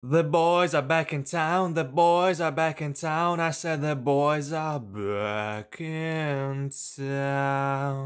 The boys are back in town, the boys are back in town, I said the boys are back in town.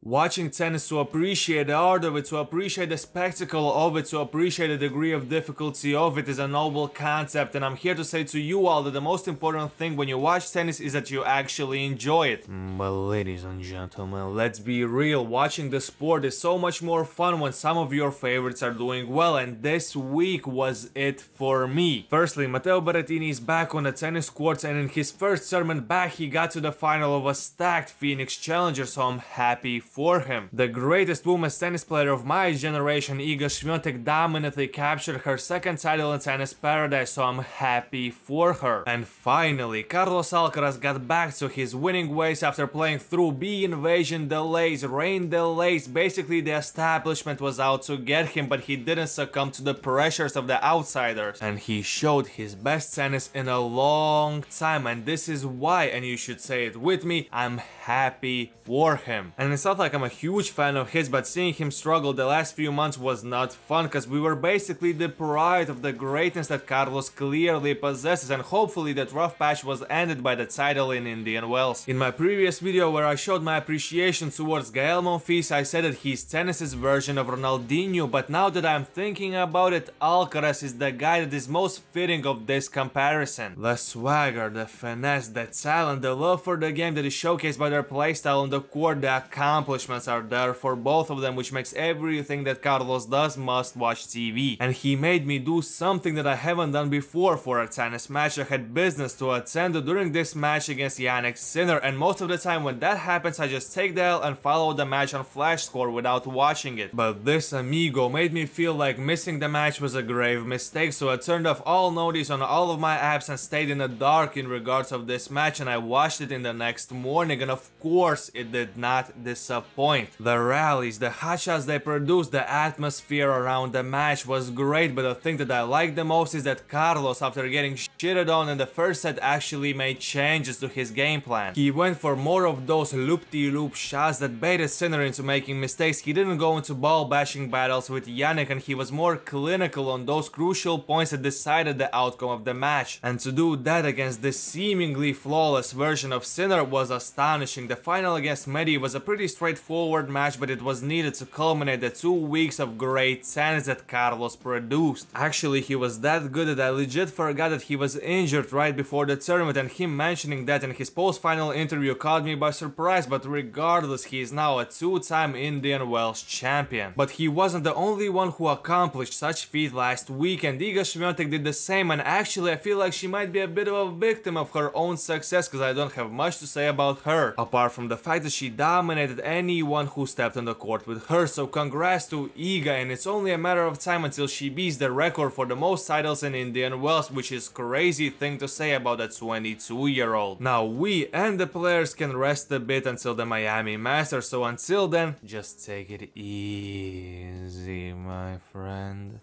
Watching tennis, to appreciate the art of it, to appreciate the spectacle of it, to appreciate the degree of difficulty of it is a noble concept, and I'm here to say to you all that the most important thing when you watch tennis is that you actually enjoy it. But ladies and gentlemen, let's be real, watching the sport is so much more fun when some of your favorites are doing well, and this week was it for me. Firstly, Matteo Berrettini is back on the tennis courts, and in his first tournament back he got to the final of a stacked Phoenix Challenger, so I'm happy for him. The greatest women's tennis player of my generation, Iga Swiatek, dominantly captured her second title in tennis paradise, so I'm happy for her. And finally, Carlos Alcaraz got back to his winning ways after playing through B invasion delays, rain delays. Basically, the establishment was out to get him, but he didn't succumb to the pressures of the outsiders. And he showed his best tennis in a long time, and this is why, and you should say it with me, I'm happy for him. And it's not like I'm a huge fan of his, but seeing him struggle the last few months was not fun, because we were basically deprived of the greatness that Carlos clearly possesses, and hopefully that rough patch was ended by the title in Indian Wells. In my previous video where I showed my appreciation towards Gael Monfils, I said that he's tennis's version of Ronaldinho, but now that I'm thinking about it, Alcaraz is the guy that is most fitting of this comparison. The swagger, the finesse, the talent, the love for the game that is showcased by their playstyle on the court, the accomplishments are there for both of them, which makes everything that Carlos does must-watch TV. And he made me do something that I haven't done before for a tennis match. I had business to attend during this match against Jannik Sinner, and most of the time when that happens I just take the L and follow the match on flash score without watching it. But this amigo made me feel like missing the match was a grave mistake, so I turned off all notice on all of my apps and stayed in the dark in regards of this match, and I watched it in the next morning, and of course it did not disappoint. The rallies, the hot shots they produced, the atmosphere around the match was great, but the thing that I like the most is that Carlos, after getting shitted on in the first set, actually made changes to his game plan. He went for more of those loop-de-loop shots that baited Sinner into making mistakes. He didn't go into ball bashing battles with Jannik, and he was more clinical on those crucial points that decided the outcome of the match. And to do that against this seemingly flawless version of Sinner was astonishing. The final against Medvedev was a pretty straightforward match, but it was needed to culminate the 2 weeks of great tennis that Carlos produced. Actually, he was that good that I legit forgot that he was injured right before the tournament, and him mentioning that in his post-final interview caught me by surprise, but regardless, he is now a 2-time Indian Wells champion. But he wasn't the only one who accomplished such feat last week, and Iga Swiatek did the same, and actually I feel like she might be a bit of a victim of her own success, because I don't have much to say about her, apart from the fact that she dominated anyone who stepped on the court with her. So congrats to Iga, and it's only a matter of time until she beats the record for the most titles in Indian Wells, which is crazy thing to say about a 22-year-old. Now we and the players can rest a bit until the Miami Masters, so until then, just take it easy, my friend.